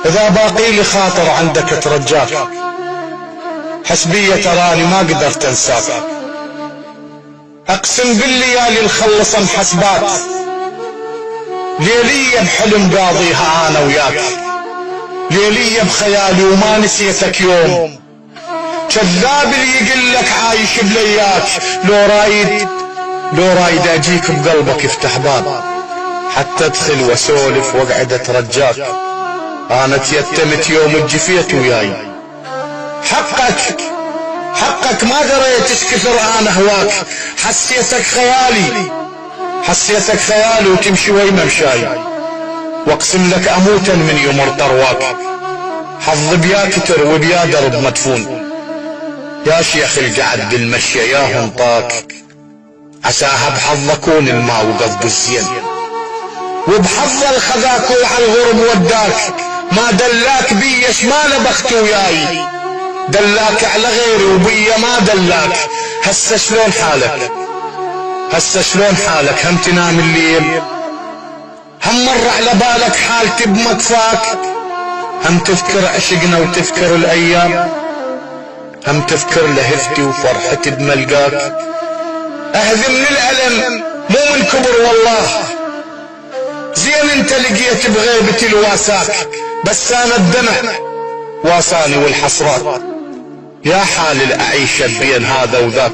إذا باقي لي خاطر عندك ترجاك، حسبية تراني ما قدرت انساك. اقسم بالليالي الخلص محسبات، ليلية بحلم قاضيها انا وياك، ليلية بخيالي وما نسيتك يوم. كذاب اللي يقلك عايش بلياك، لو رايد اجيك بقلبك افتح باب، حتى ادخل واسولف واقعد اترجاك. انا تيتمت يوم الجفيت وياي، حقك ما دريت ايش كثر انا هواك. حسيتك خيالي وتمشي وي ممشاي، واقسم لك اموتا من يمر طرواك. حظ بيا كتر وبيا درب مدفون، يا شيخ القعد بالمشي يا هنطاك. عساها بحظ اكون الماء وقصد الزين، وبحظ الخذاك وعلى الغرب وداك. ما دلاك بي اش ما لبخت وياي، دلاك على غيري وبي ما دلاك. هسه شلون حالك هم تنام الليل، هم مر على بالك حالتي بمكفاك. هم تذكر عشقنا وتذكر الايام، هم تذكر لهفتي وفرحتي بملقاك. اهذي من الالم مو من كبر والله، زين انت لقيت بغيبتي الواساك. بس انا الدمع واساني والحسرات، يا حال الاعيش بين هذا وذاك.